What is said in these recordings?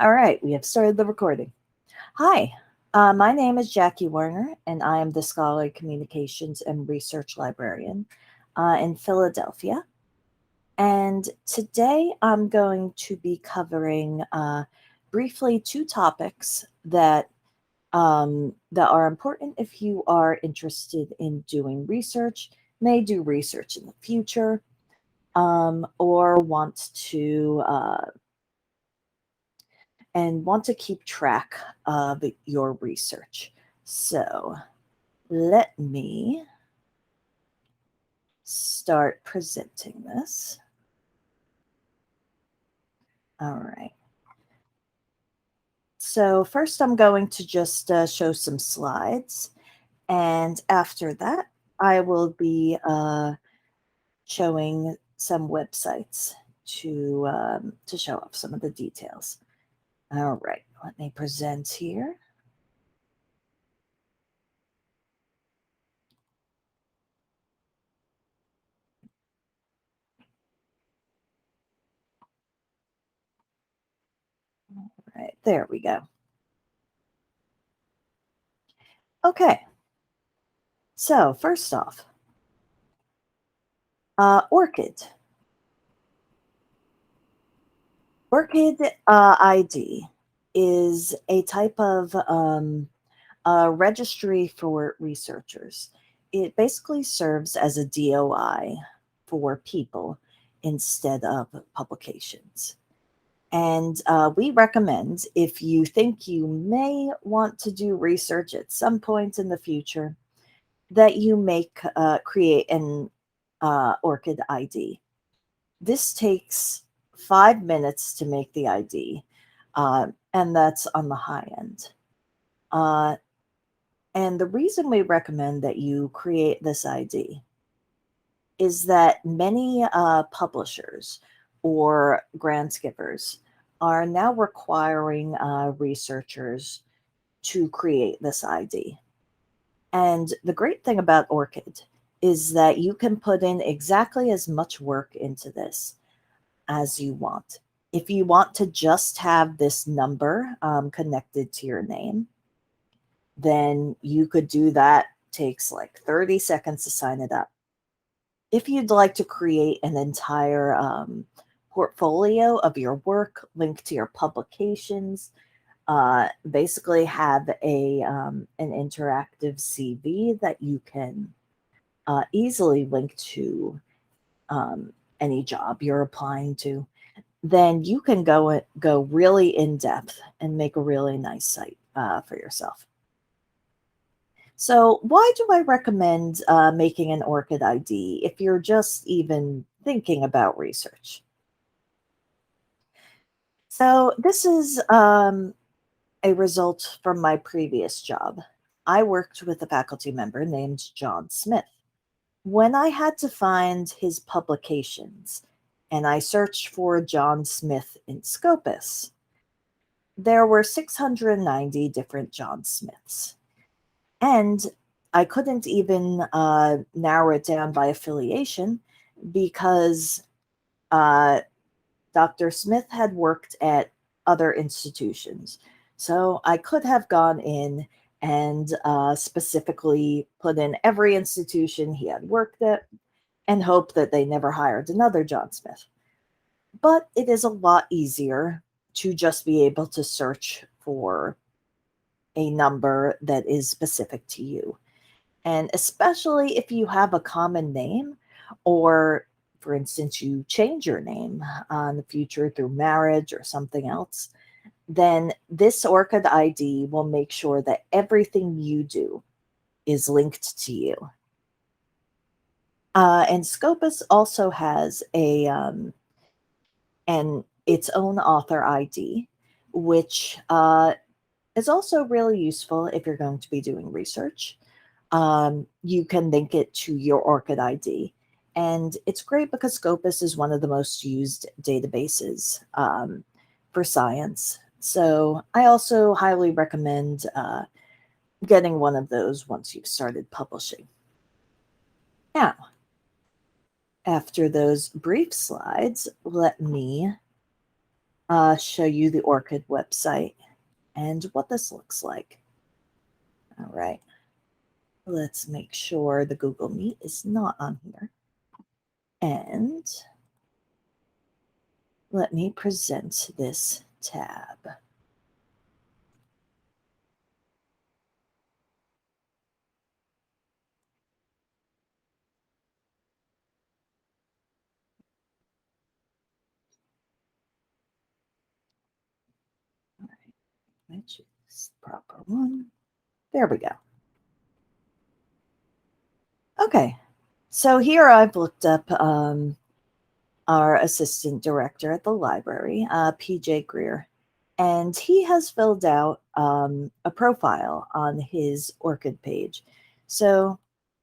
All right, we have started the recording. Hi, my name is Jackie Werner, and I am the Scholarly Communications and Research Librarian in Philadelphia. And today I'm going to be covering briefly two topics that are important if you are interested in doing research, may do research in the future, or want to keep track of your research. So let me start presenting this. All right. So first I'm going to just show some slides. And after that, I will be showing some websites to show off some of the details. All right, let me present here. All right, there we go. Okay, so first off, ORCID. ORCID ID is a type of registry for researchers. It basically serves as a DOI for people instead of publications. And we recommend, if you think you may want to do research at some point in the future, that you create an ORCID ID. This takes 5 minutes to make the ID, and that's on the high end. And the reason we recommend that you create this ID is that many publishers or grants givers are now requiring researchers to create this ID. And the great thing about ORCID is that you can put in exactly as much work into this as you want. If you want to just have this number connected to your name, then you could do that. Takes like 30 seconds to sign it up. If you'd like to create an entire portfolio of your work, link to your publications, basically have an interactive CV that you can easily link to any job you're applying to, then you can go really in depth and make a really nice site for yourself. So why do I recommend making an ORCID ID if you're just even thinking about research? So this is a result from my previous job. I worked with a faculty member named John Smith. When I had to find his publications and I searched for John Smith in Scopus, there were 690 different John Smiths. And I couldn't even narrow it down by affiliation because Dr. Smith had worked at other institutions. So I could have gone in and specifically put in every institution he had worked at and hope that they never hired another John Smith. But it is a lot easier to just be able to search for a number that is specific to you. And especially if you have a common name, or for instance, you change your name in the future through marriage or something else, then this ORCID ID will make sure that everything you do is linked to you. And Scopus also has its own author ID, which is also really useful if you're going to be doing research. You can link it to your ORCID ID. And it's great because Scopus is one of the most used databases for science. So I also highly recommend getting one of those once you've started publishing. Now, after those brief slides, let me show you the ORCID website and what this looks like. All right. Let's make sure the Google Meet is not on here. And let me present this tab. All right, which is the proper one. There we go. Okay, so here I've looked up our assistant director at the library, PJ Greer, and he has filled out a profile on his ORCID page. So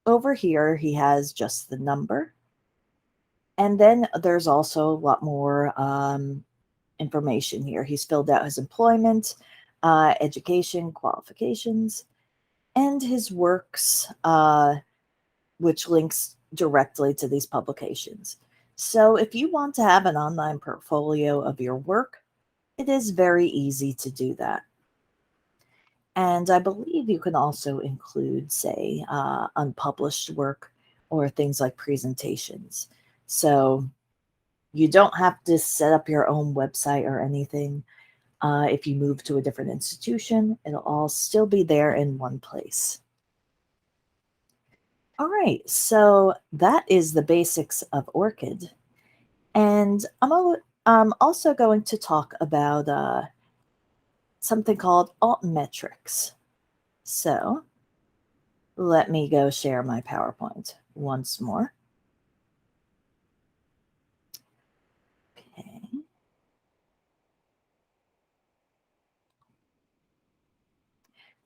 over here, he has just the number. And then there's also a lot more information here. He's filled out his employment, education, qualifications, and his works, which links directly to these publications. So if you want to have an online portfolio of your work, it is very easy to do that. And I believe you can also include, say, unpublished work or things like presentations. So you don't have to set up your own website or anything. If you move to a different institution, it'll all still be there in one place. All right, so that is the basics of ORCID. And I'm also going to talk about something called ALTMETRICS. So let me go share my PowerPoint once more. Okay.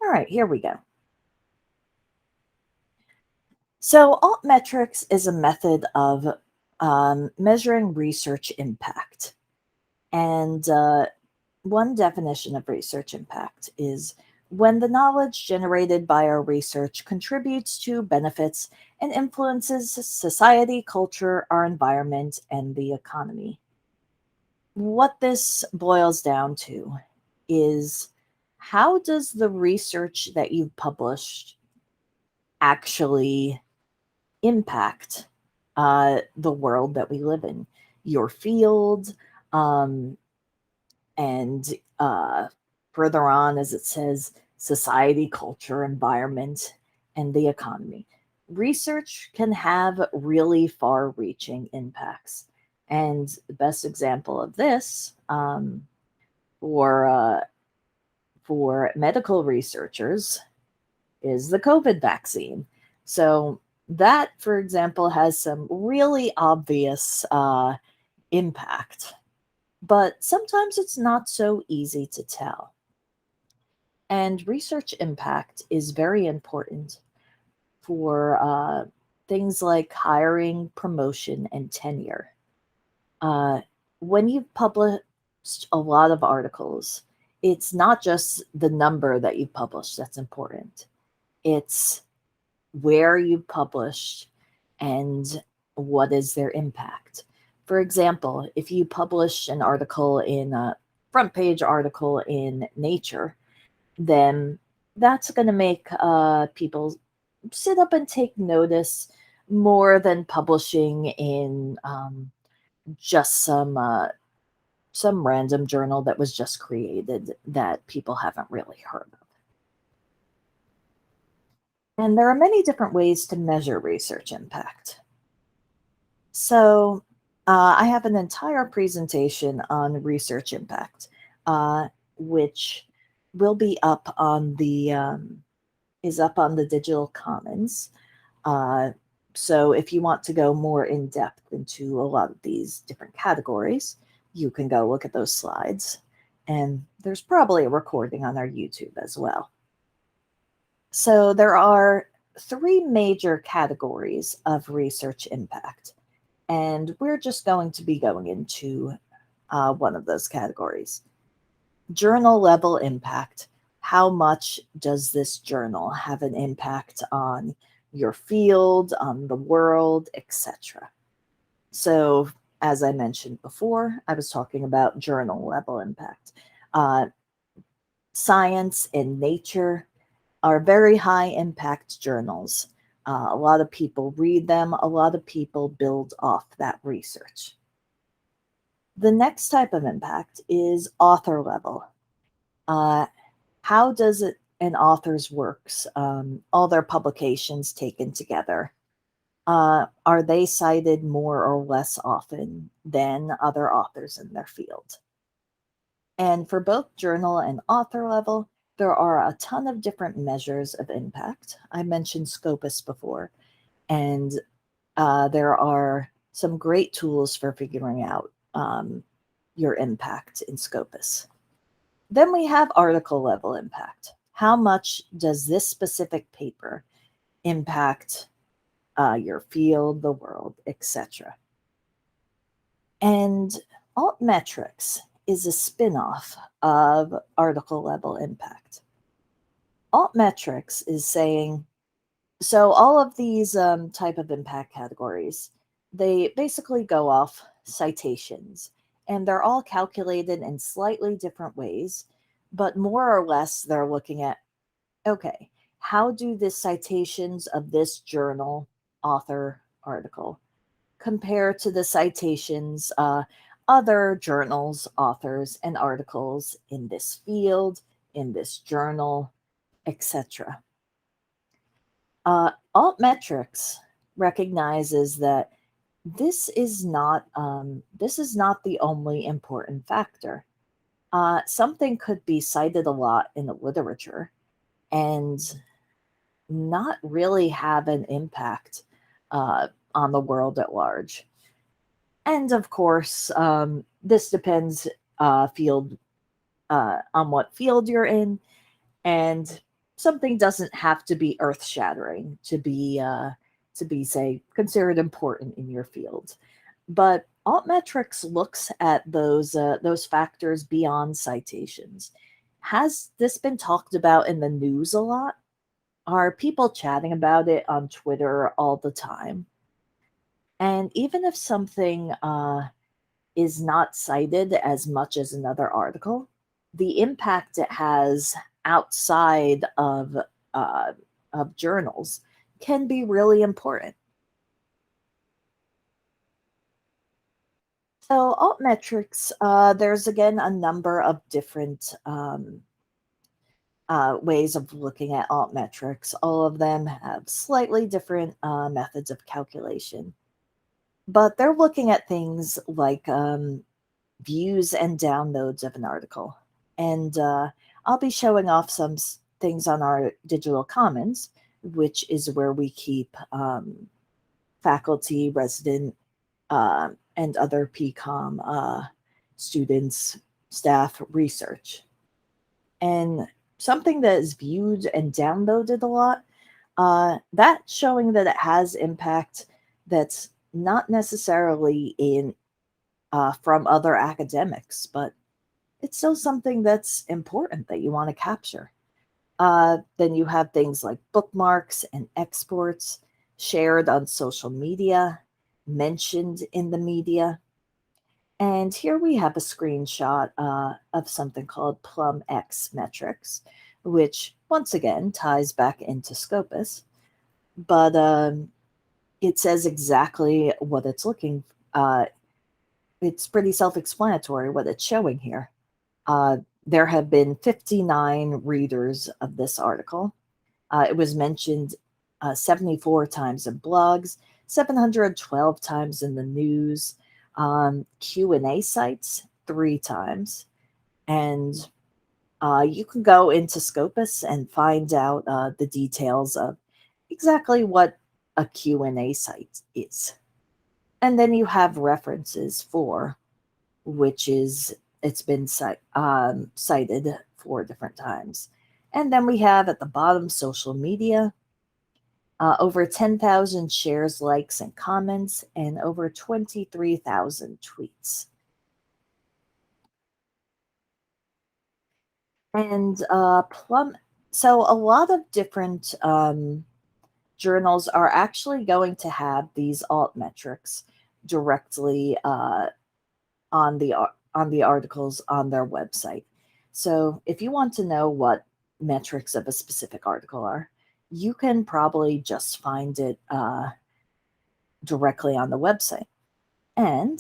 All right, here we go. So ALTMETRICS is a method of measuring research impact. And one definition of research impact is when the knowledge generated by our research contributes to, benefits, and influences society, culture, our environment, and the economy. What this boils down to is how does the research that you've published actually impact the world that we live in, your field, and further on, as it says, society, culture, environment, and the economy. Research can have really far reaching impacts. And the best example of this for, for medical researchers is the COVID vaccine. So, that, for example, has some really obvious impact, but sometimes it's not so easy to tell. And research impact is very important for things like hiring, promotion, and tenure. Uh, when you've published a lot of articles, it's not just the number that you've published that's important, it's where you published and what is their impact. For example, if you publish an article in a front page article in Nature, then that's going to make people sit up and take notice more than publishing in just some random journal that was just created that people haven't really heard of. And there are many different ways to measure research impact. So I have an entire presentation on research impact, which will be up on the is up on the Digital Commons. So if you want to go more in depth into a lot of these different categories, you can go look at those slides. And there's probably a recording on our YouTube as well. So there are three major categories of research impact. And we're just going to be going into one of those categories. Journal level impact. How much does this journal have an impact on your field, on the world, etc.? So as I mentioned before, I was talking about journal level impact. Uh, Science and Nature are very high impact journals. A lot of people read them, a lot of people build off that research. The next type of impact is author level. Uh, how does an author's works, all their publications taken together, are they cited more or less often than other authors in their field? And for both journal and author level, there are a ton of different measures of impact. I mentioned Scopus before, and there are some great tools for figuring out your impact in Scopus. Then we have article level impact. How much does this specific paper impact your field, the world, etc.? And ALTMETRICS is a spin-off of article level impact. ALTMETRICS is saying, so all of these type of impact categories, they basically go off citations, and they're all calculated in slightly different ways, but more or less they're looking at, okay, how do the citations of this journal, author, article compare to the citations other journals, authors, and articles in this field, in this journal, etc. ALTMETRICS recognizes that this is not the only important factor. Something could be cited a lot in the literature and not really have an impact on the world at large. And of course, this depends field on what field you're in, and something doesn't have to be earth-shattering to be say considered important in your field. But altmetrics looks at those factors beyond citations. Has this been talked about in the news a lot? Are people chatting about it on Twitter all the time? And even if something is not cited as much as another article, the impact it has outside uh, of journals can be really important. So altmetrics, there's again a number of different ways of looking at altmetrics. All of them have slightly different methods of calculation, but they're looking at things like views and downloads of an article. And I'll be showing off some things on our digital commons, which is where we keep faculty, resident, and other PCOM students, staff research. And something that is viewed and downloaded a lot, that's showing that it has impact that's not necessarily in from other academics, but it's still something that's important that you want to capture. Then you have things like bookmarks and exports shared on social media, mentioned in the media. And here we have a screenshot of something called Plum X metrics, which once again ties back into Scopus, but it says exactly what it's looking. It's pretty self-explanatory what it's showing here. There have been 59 readers of this article. It was mentioned 74 times in blogs, 712 times in the news, Q&A sites 3 times. And you can go into Scopus and find out the details of exactly what a Q&A site is. And then you have references for, which is, it's been cited 4 different times. And then we have at the bottom social media, over 10,000 shares, likes, and comments, and over 23,000 tweets. And so a lot of different journals are actually going to have these alt metrics directly on the articles on their website. So if you want to know what metrics of a specific article are, you can probably just find it directly on the website. And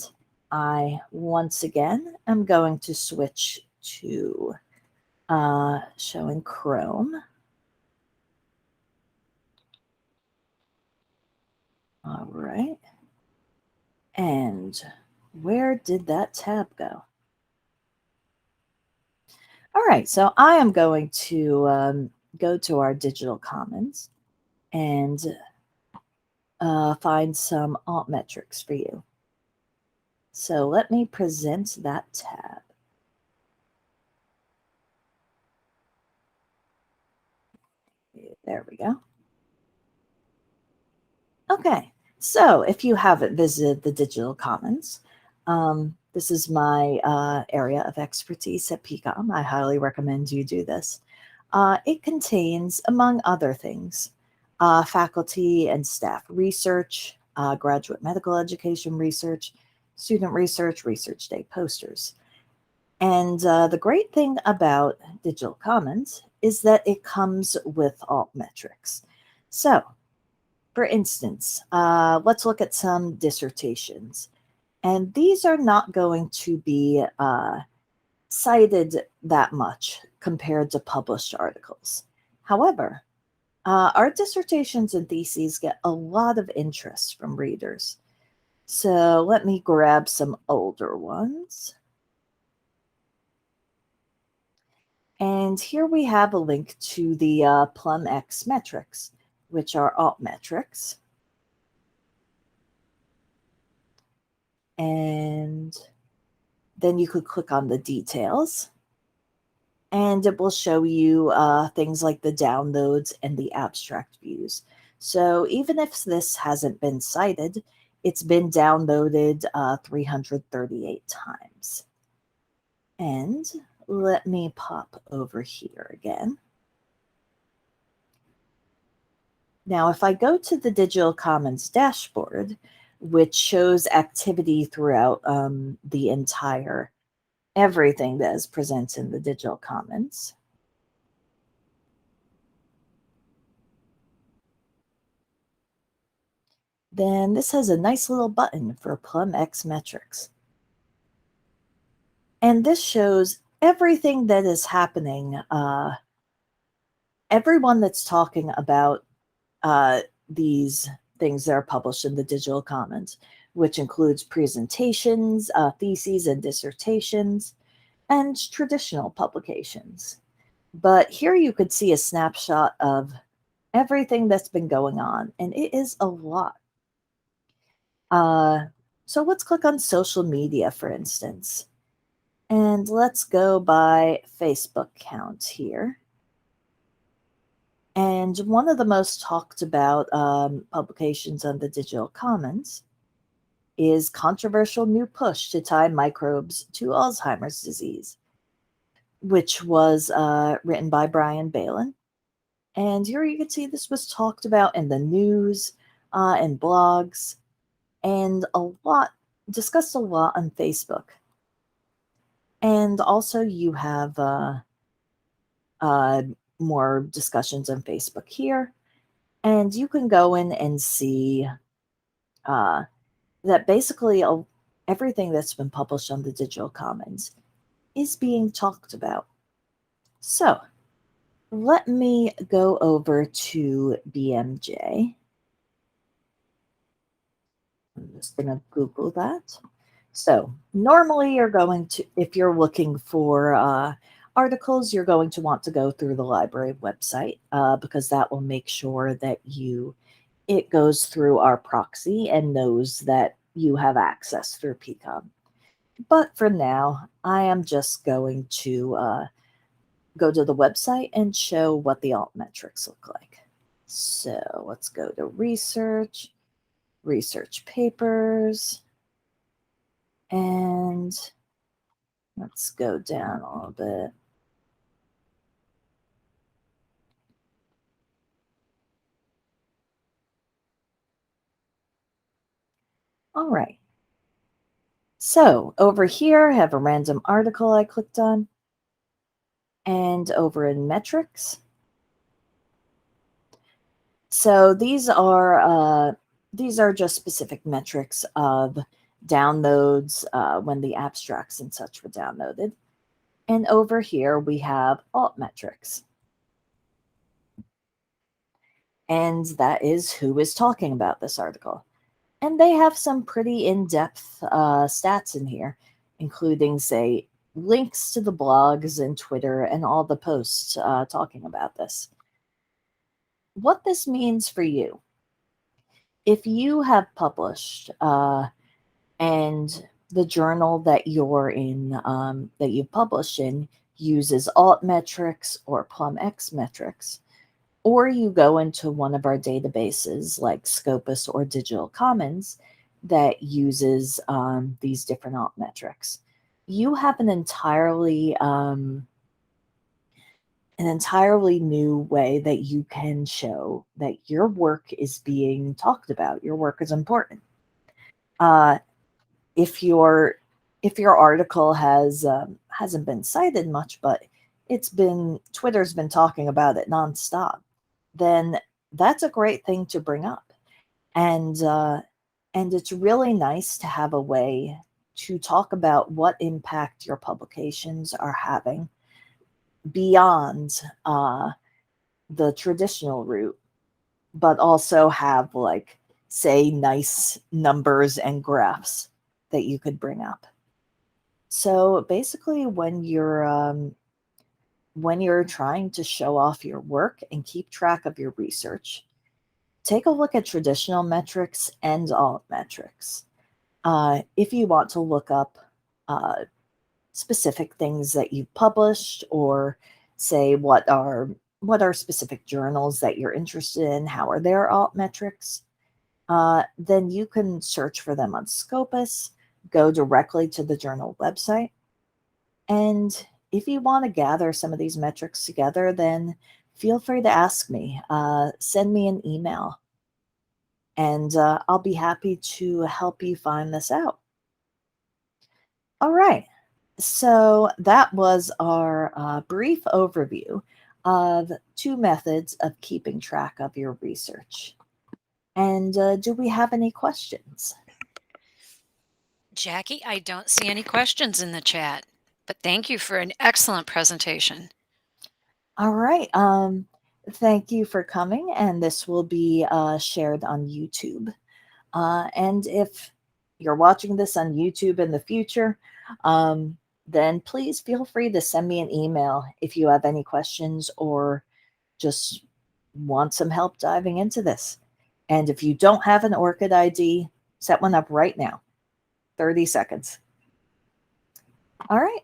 I once again am going to switch to showing Chrome. All right. And where did that tab go? All right, so I am going to go to our digital commons and find some altmetrics for you. So let me present that tab. There we go. Okay, so if you haven't visited the digital commons, this is my area of expertise at PCOM. I highly recommend you do this. It contains, among other things, faculty and staff research, graduate medical education research, student research, research day posters. And the great thing about Digital Commons is that it comes with altmetrics. So, for instance, let's look at some dissertations. And these are not going to be cited that much compared to published articles. However, our dissertations and theses get a lot of interest from readers. So let me grab some older ones. And here we have a link to the Plum X metrics, which are altmetrics. And then you could click on the details. And it will show you things like the downloads and the abstract views. So even if this hasn't been cited, it's been downloaded 338 times. And let me pop over here again. Now, if I go to the Digital Commons dashboard, which shows activity throughout the entire everything that is present in the Digital Commons, then this has a nice little button for Plum X metrics. And this shows everything that is happening, everyone that's talking about these things that are published in the Digital Commons, which includes presentations, theses and dissertations, and traditional publications. But here you could see a snapshot of everything that's been going on, and it is a lot. So let's click on social media, for instance. And let's go by Facebook count here. And one of the most talked about publications on the Digital Commons is Controversial New Push to Tie Microbes to Alzheimer's Disease, which was written by Brian Balin. And here you can see this was talked about in the news and blogs, and discussed a lot on Facebook. And also you have more discussions on Facebook here. And you can go in and see that basically everything that's been published on the Digital Commons is being talked about. So let me go over to BMJ. I'm just going to Google that. So normally you're going to, if you're looking for articles, you're going to want to go through the library website because that will make sure that it goes through our proxy and knows that you have access through PCOM. But for now, I am just going to go to the website and show what the altmetrics look like. So let's go to research, research papers, and let's go down a little bit. All right. So over here, I have a random article I clicked on. And over in metrics. So these are just specific metrics of downloads when the abstracts and such were downloaded. And over here we have ALTMETRICS. And that is who is talking about this article. And they have some pretty in-depth stats in here, including, say, links to the blogs and Twitter and all the posts talking about this. What this means for you. If you have published and the journal that you're in, that you publish in, uses ALTMETRICS or PlumXMetrics, or you go into one of our databases like Scopus or Digital Commons that uses these different ALTMETRICS, you have an entirely new way that you can show that your work is being talked about. Your work is important. If your article hasn't been cited much, but Twitter's been talking about it nonstop, then that's a great thing to bring up. And it's really nice to have a way to talk about what impact your publications are having beyond the traditional route, but also have, like, say, nice numbers and graphs that you could bring up. So basically, when you're trying to show off your work and keep track of your research, take a look at traditional metrics and ALTMETRICS. If you want to look up specific things that you've published, or say what are specific journals that you're interested in, how are their ALTMETRICS, then you can search for them on Scopus, go directly to the journal website. And if you want to gather some of these metrics together, then feel free to ask me. Send me an email, and I'll be happy to help you find this out. All right. So that was our brief overview of 2 methods of keeping track of your research. And do we have any questions? Jackie, I don't see any questions in the chat, but thank you for an excellent presentation. All right. Thank you for coming, and this will be shared on YouTube. And if you're watching this on YouTube in the future, then please feel free to send me an email if you have any questions or just want some help diving into this. And if you don't have an ORCID ID, set one up right now. 30 seconds. All right.